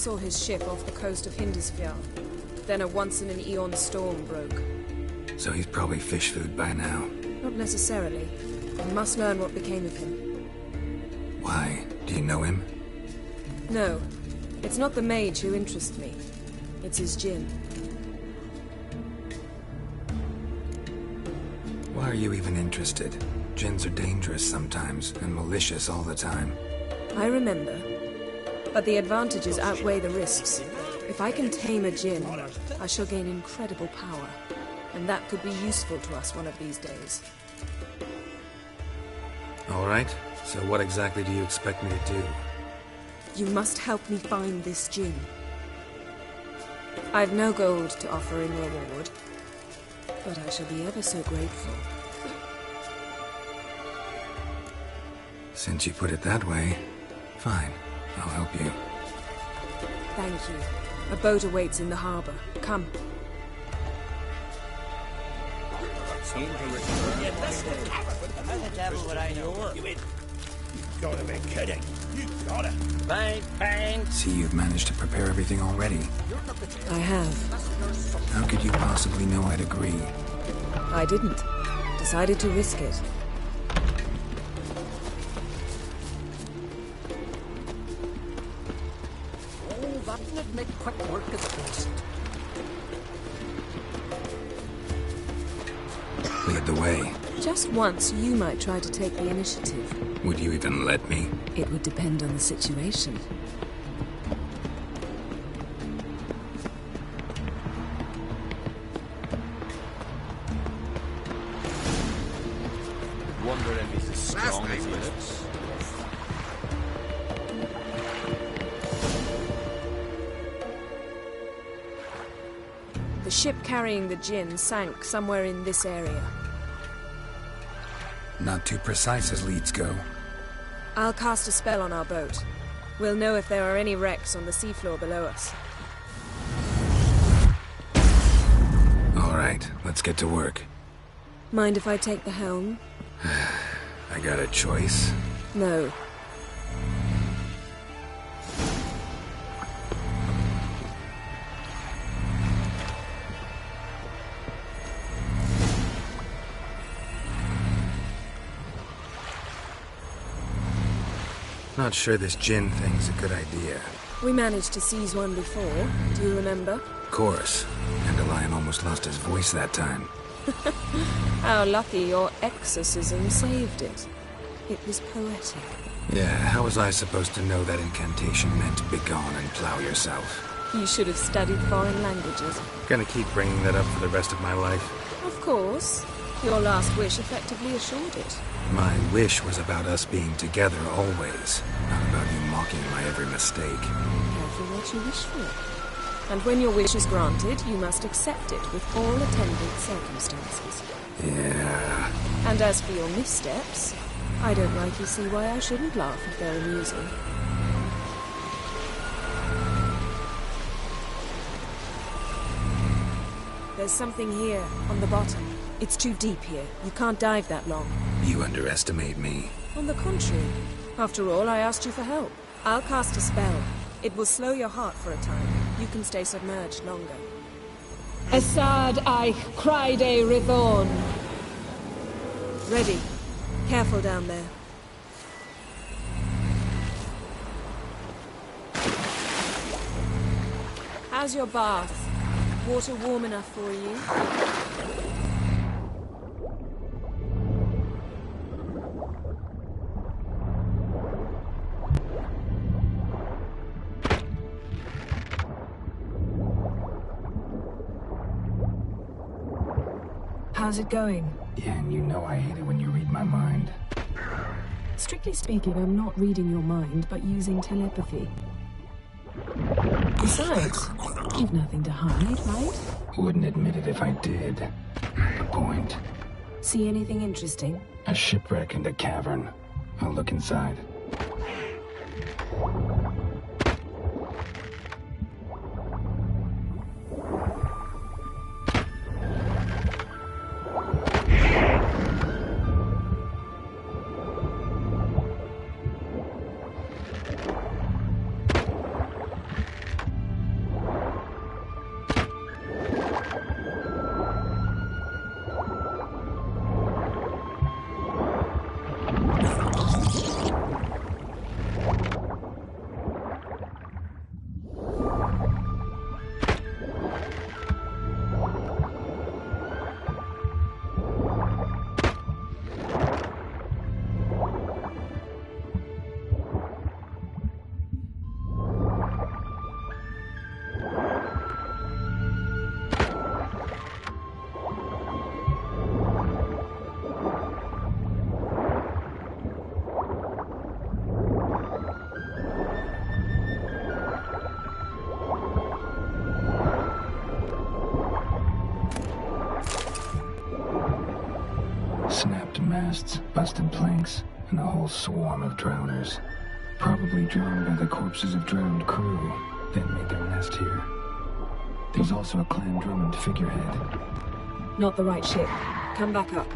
saw his ship off the coast of Hindisfjord. Then a once-in-an-eon storm broke. So he's probably fish food by now. Not necessarily. I must learn what became of him. Why? Do you know him? No. It's not the mage who interests me. It's his djinn. Why are you even interested? Djinns are dangerous sometimes, and malicious all the time. I remember. But the advantages outweigh the risks. If I can tame a djinn, I shall gain incredible power. And that could be useful to us one of these days. All right. So what exactly do you expect me to do? You must help me find this djinn. I've no gold to offer in reward, but I shall be ever so grateful. Since you put it that way, fine. I'll help you. Thank you. A boat awaits in the harbor. Come. How the devil would I know? You've gotta be kidding. You gotta. Bang, bang. See, you've managed to prepare everything already. I have. How could you possibly know I'd agree? I didn't. Decided to risk it. Oh, that would make quick work of the place. Lead the way. Just once, you might try to take the initiative. Would you even let me? It would depend on the situation. Wonder if he's as strong as he looks. The ship carrying the djinn sank somewhere in this area. Not too precise as leads go. I'll cast a spell on our boat. We'll know if there are any wrecks on the seafloor below us. All right, let's get to work. Mind if I take the helm? I got a choice. No. Not sure this djinn thing's a good idea. We managed to seize one before. Do you remember? Of course. And the lion almost lost his voice that time. How lucky your exorcism saved it. It was poetic. Yeah, how was I supposed to know that incantation meant begone and plow yourself? You should have studied foreign languages. Gonna keep bringing that up for the rest of my life. Of course. Your last wish effectively assured it. My wish was about us being together always, not about you mocking my every mistake. Careful what you wish for. And when your wish is granted, you must accept it with all attendant circumstances. Yeah. And as for your missteps, I don't rightly see why I shouldn't laugh if they're amusing. There's something here, on the bottom. It's too deep here. You can't dive that long. You underestimate me. On the contrary. After all, I asked you for help. I'll cast a spell. It will slow your heart for a time. You can stay submerged longer. Assad Eich Criede Rithorn. Ready. Careful down there. How's your bath? Water warm enough for you? How's it going? Yeah, and you know I hate it when you read my mind. Strictly speaking, I'm not reading your mind, but using telepathy. Besides, you've nothing to hide, right? Wouldn't admit it if I did. Good point. See anything interesting? A shipwreck and a cavern. I'll look inside. masts, busted planks, and a whole swarm of drowners. Probably drawn by the corpses of drowned crew, then made their nest here. There's also a Clan Drummond figurehead. Not the right ship. Come back up.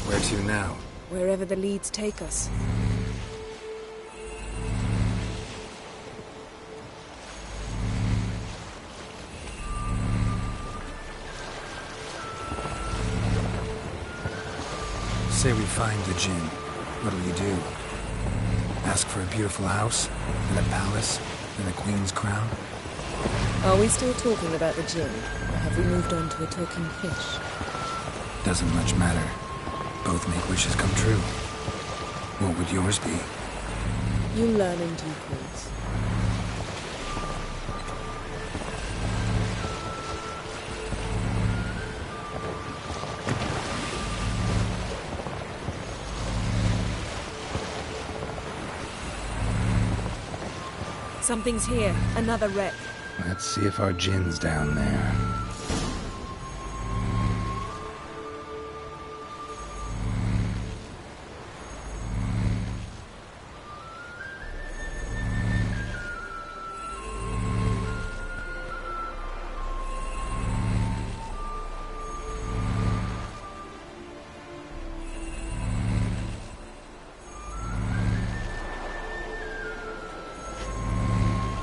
Where to now? Wherever the leads take us. Say we find the Jinn. What'll you do? Ask for a beautiful house? And a palace? And a queen's crown? Are we still talking about the Jinn? Or have we moved on to a talking fish? Doesn't much matter. Both make wishes come true. What would yours be? You learn in due course. Something's here. Another wreck. Let's see if our Jinn's down there.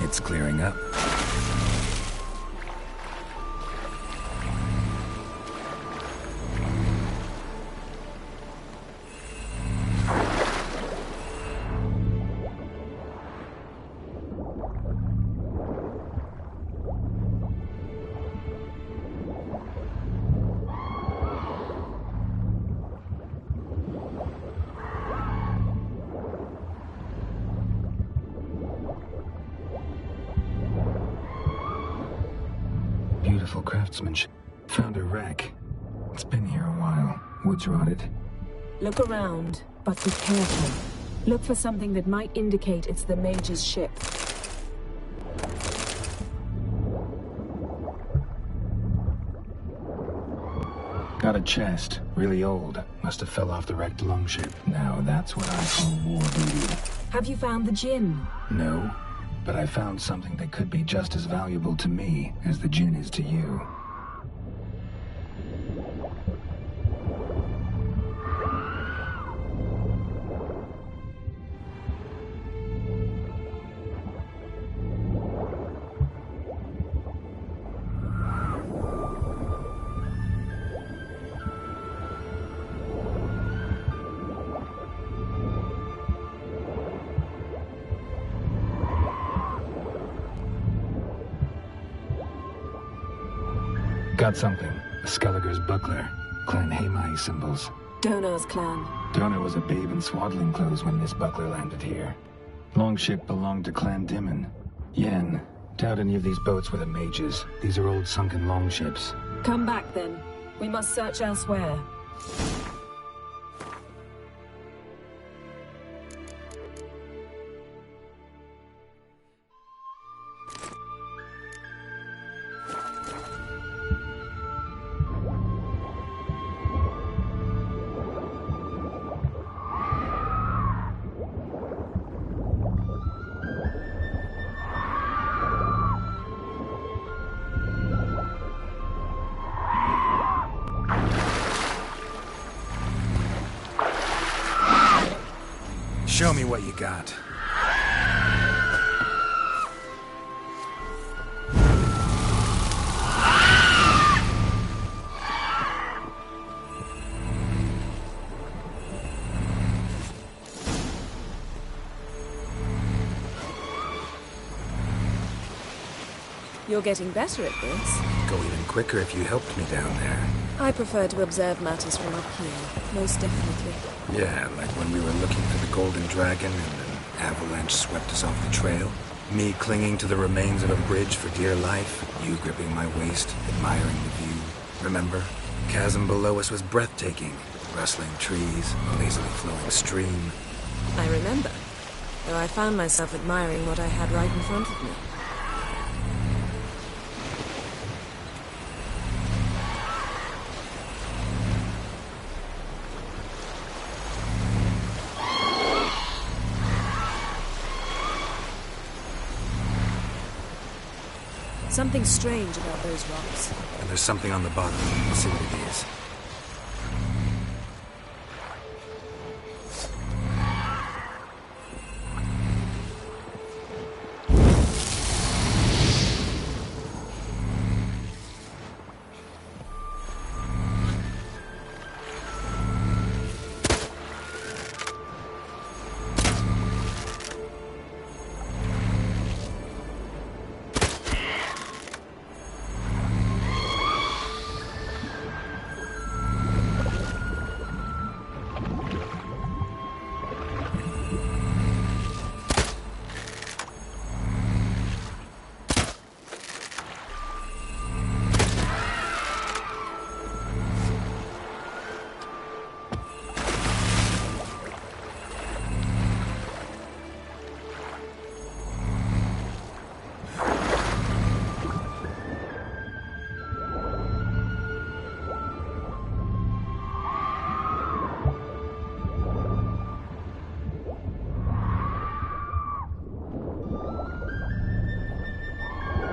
It's clearing up. Beautiful craftsmanship. Found a wreck. It's been here a while. Wood's rotted. Look around, but be careful. Look for something that might indicate it's the mage's ship. Got a chest. Really old. Must have fell off the wrecked longship. Now that's what I call war booty. Have you found the Jinn? No, but I found something that could be just as valuable to me as the Jinn is to you. Got something. A Skelliger's buckler. Clan Hamai symbols. Donar's clan. Donar was a babe in swaddling clothes when this buckler landed here. Longship belonged to Clan Dimon. Yen. Doubt any of these boats were the mages. These are old sunken longships. Come back then. We must search elsewhere. Show me what you got. You're getting better at this. Go even quicker if you helped me down there. I prefer to observe matters from up here, most definitely. Yeah, like when we were looking for the Golden Dragon and an avalanche swept us off the trail. Me clinging to the remains of a bridge for dear life. You gripping my waist, admiring the view. Remember? Chasm below us was breathtaking. Rustling trees, a lazily flowing stream. I remember, though I found myself admiring what I had right in front of me. Something strange about those rocks. And there's something on the bottom. We'll see what it is.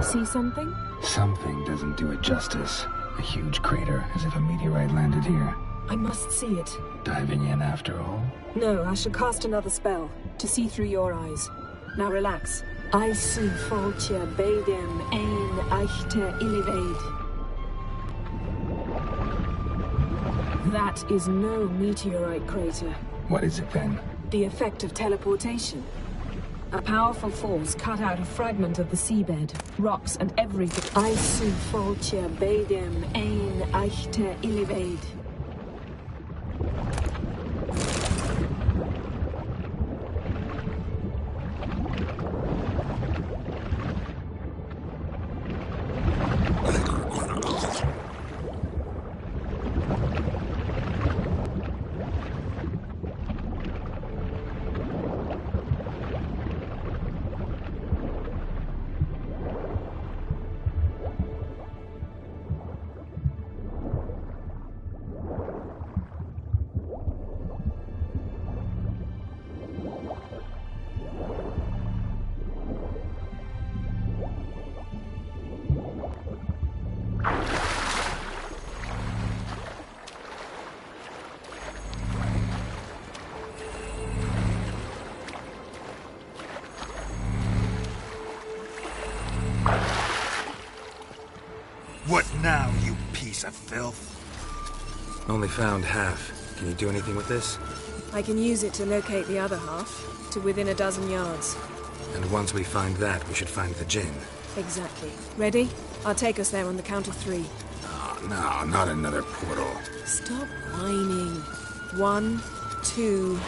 See something? Something doesn't do it justice. A huge crater, as if a meteorite landed here. I must see it. Diving in after all? No, I shall cast another spell, to see through your eyes. Now relax. I see Foltje Bedem ein Eichte Illiveid. That is no meteorite crater. What is it then? The effect of teleportation. A powerful force cut out a fragment of the seabed, rocks and everything. I see Foltje Bedem ein Eichte Illiveid. What now, you piece of filth? Only found half. Can you do anything with this? I can use it to locate the other half, to within a dozen yards. And once we find that, we should find the Jinn. Exactly. Ready? I'll take us there on the count of 3. Oh, no, not another portal. Stop whining. 1, 2...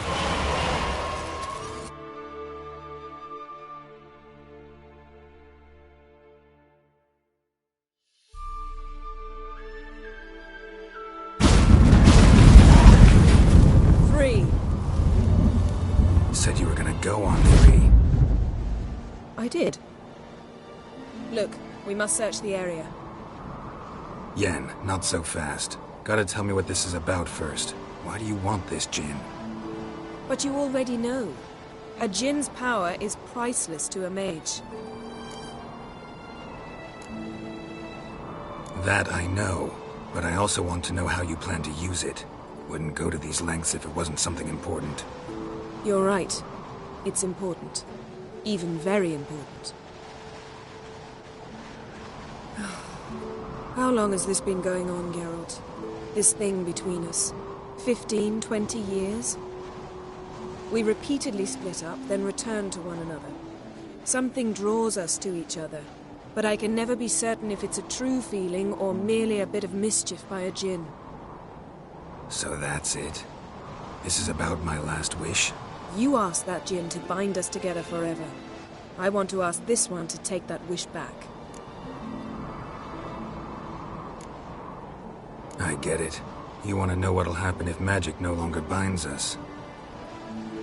Said you were gonna go on 3. I did. Look, we must search the area. Yen, not so fast. Gotta tell me what this is about first. Why do you want this Jinn? But you already know. A Jinn's power is priceless to a mage. That I know, but I also want to know how you plan to use it. Wouldn't go to these lengths if it wasn't something important. You're right. It's important. Even very important. How long has this been going on, Geralt? This thing between us? 15, 20 years? We repeatedly split up, then returned to one another. Something draws us to each other, but I can never be certain if it's a true feeling or merely a bit of mischief by a djinn. So that's it? This is about my last wish? You asked that djinn to bind us together forever. I want to ask this one to take that wish back. I get it. You want to know what'll happen if magic no longer binds us.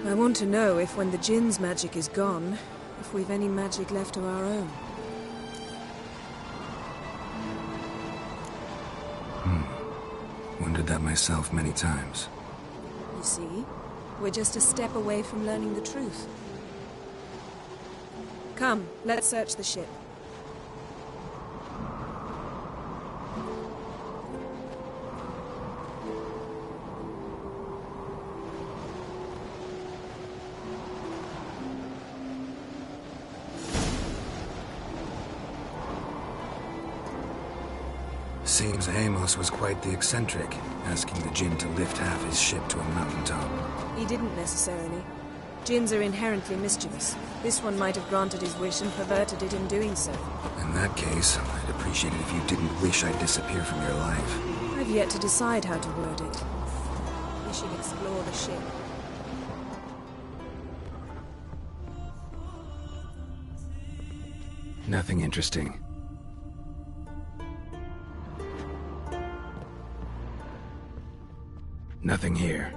I want to know if when the djinn's magic is gone, if we've any magic left of our own. Wondered that myself many times. You see, we're just a step away from learning the truth. Come, let's search the ship. Seems Amos was quite the eccentric, asking the djinn to lift half his ship to a mountaintop. He didn't necessarily. Djinns are inherently mischievous. This one might have granted his wish and perverted it in doing so. In that case, I'd appreciate it if you didn't wish I'd disappear from your life. I've yet to decide how to word it. We should explore the ship. Nothing interesting. Nothing here.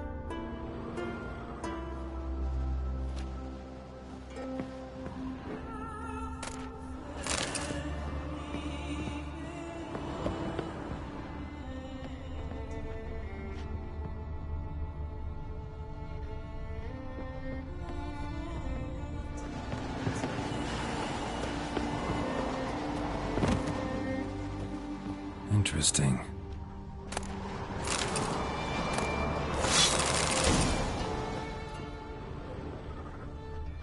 Interesting.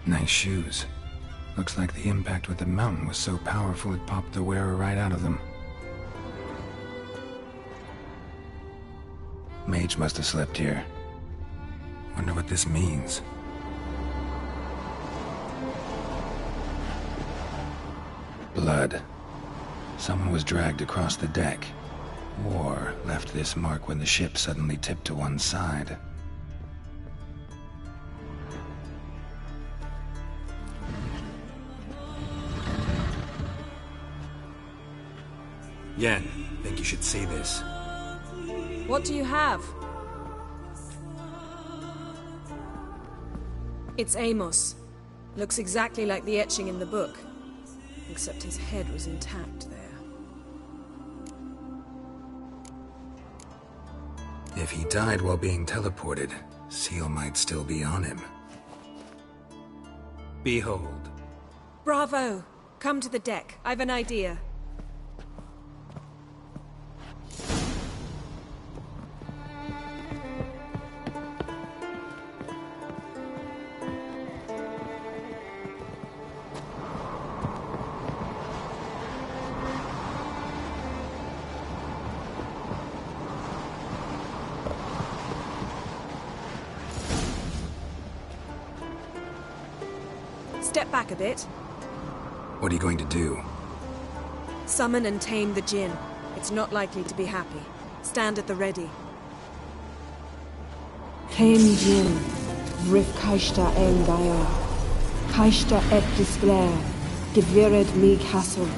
Nice shoes. Looks like the impact with the mountain was so powerful it popped the wearer right out of them. Mage must have slept here. Wonder what this means. Blood. Someone was dragged across the deck. Or left this mark when the ship suddenly tipped to one side. Yen, think you should see this. What do you have? It's Amos. Looks exactly like the etching in the book. Except his head was intact there. If he died while being teleported, Seal might still be on him. Behold. Bravo! Come to the deck. I've an idea. Step back a bit. What are you going to do? Summon and tame the djinn. It's not likely to be happy. Stand at the ready. Tame djinn. Vrif kaishta en gaya. Kaishta et displair. Gevired mi castle.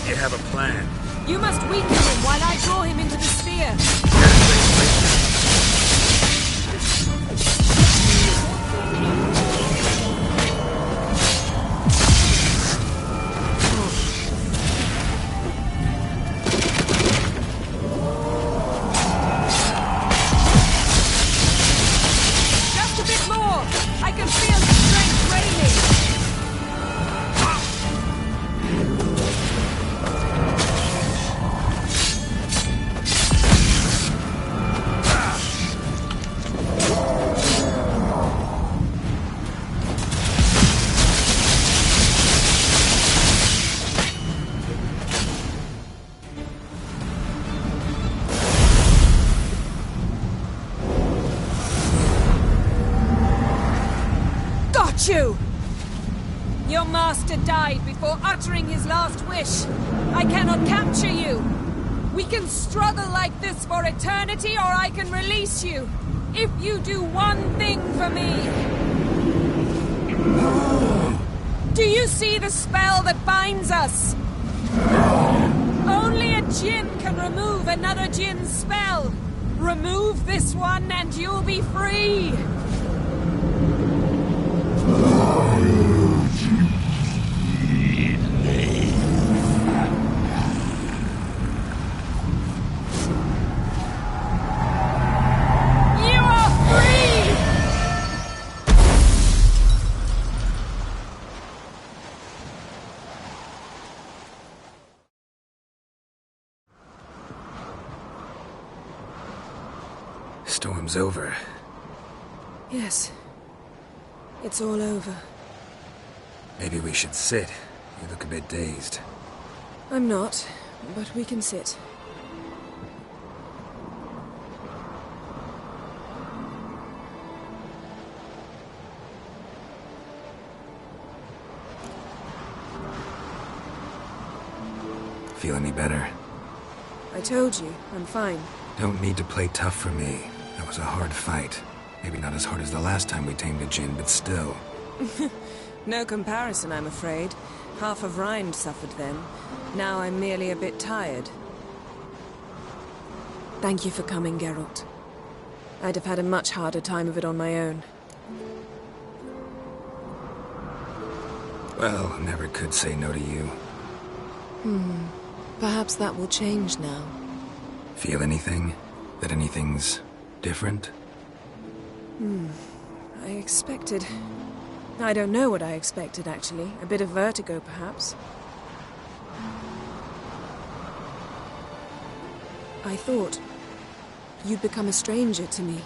You have a plan. You must weaken him while I draw him into the sphere. hate you! Your master died before uttering his last wish. I cannot capture you. We can struggle like this for eternity, or I can release you. If you do one thing for me. Do you see the spell that binds us? Only a djinn can remove another djinn's spell. Remove this one and you'll be free. You are free! Storm's over. Yes. It's all over. Maybe we should sit. You look a bit dazed. I'm not, but we can sit. Feel any better? I told you, I'm fine. Don't need to play tough for me. That was a hard fight. Maybe not as hard as the last time we tamed a djinn, but still. No comparison, I'm afraid. Half of Rind suffered then. Now I'm merely a bit tired. Thank you for coming, Geralt. I'd have had a much harder time of it on my own. Well, never could say no to you. Perhaps that will change now. Feel anything? That anything's different? I expected... I don't know what I expected, actually. A bit of vertigo, perhaps. I thought you'd become a stranger to me.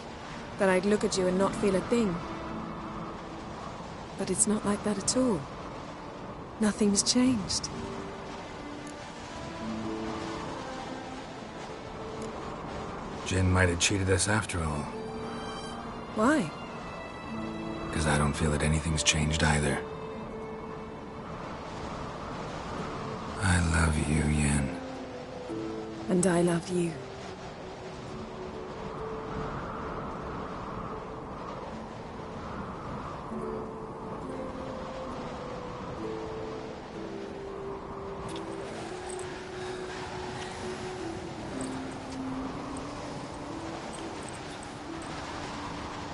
That I'd look at you and not feel a thing. But it's not like that at all. Nothing's changed. Jinn might have cheated us after all. Why? Because I don't feel that anything's changed either. I love you, Yen. And I love you.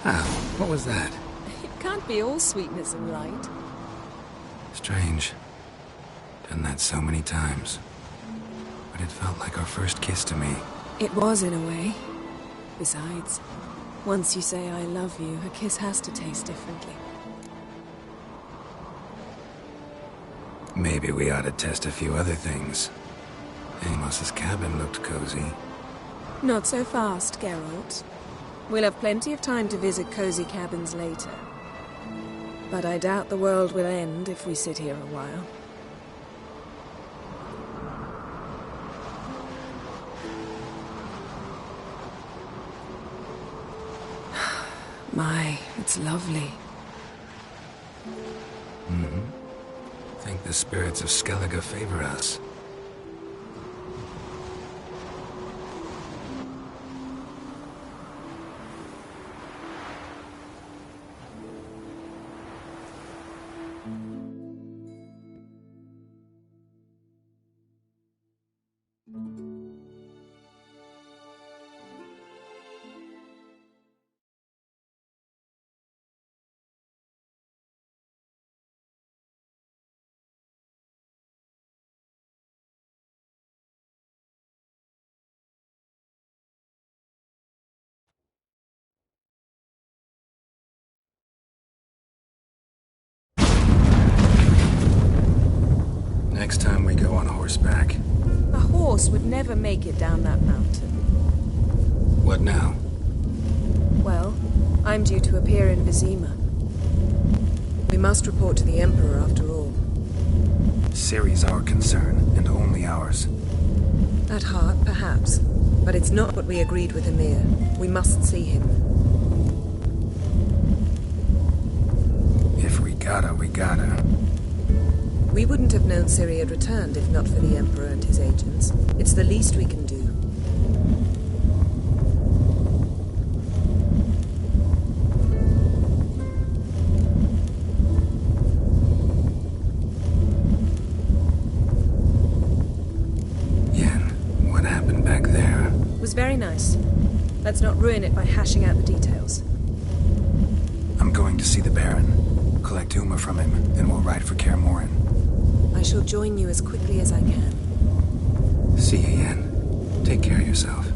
Ah, what was that? It can't be all sweetness and light. Strange. Done that so many times. But it felt like our first kiss to me. It was, in a way. Besides, once you say I love you, a kiss has to taste differently. Maybe we ought to test a few other things. Amos's cabin looked cozy. Not so fast, Geralt. We'll have plenty of time to visit cozy cabins later. But I doubt the world will end if we sit here a while. My, it's lovely. Think the spirits of Skellige favor us. Next time we go on horseback. A horse would never make it down that mountain. What now? Well, I'm due to appear in Vizima. We must report to the Emperor after all. Ciri's our concern, and only ours. At heart, perhaps. But it's not what we agreed with Emir. We must see him. If we We gotta. We wouldn't have known Ciri had returned if not for the Emperor and his agents. It's the least we can do. Yen, what happened back there? It was very nice. Let's not ruin it by hashing out the details. I'm going to see the Baron, collect Uma from him, then we'll ride for Kaer Morhen. I shall join you as quickly as I can. See you, Yen. Take care of yourself.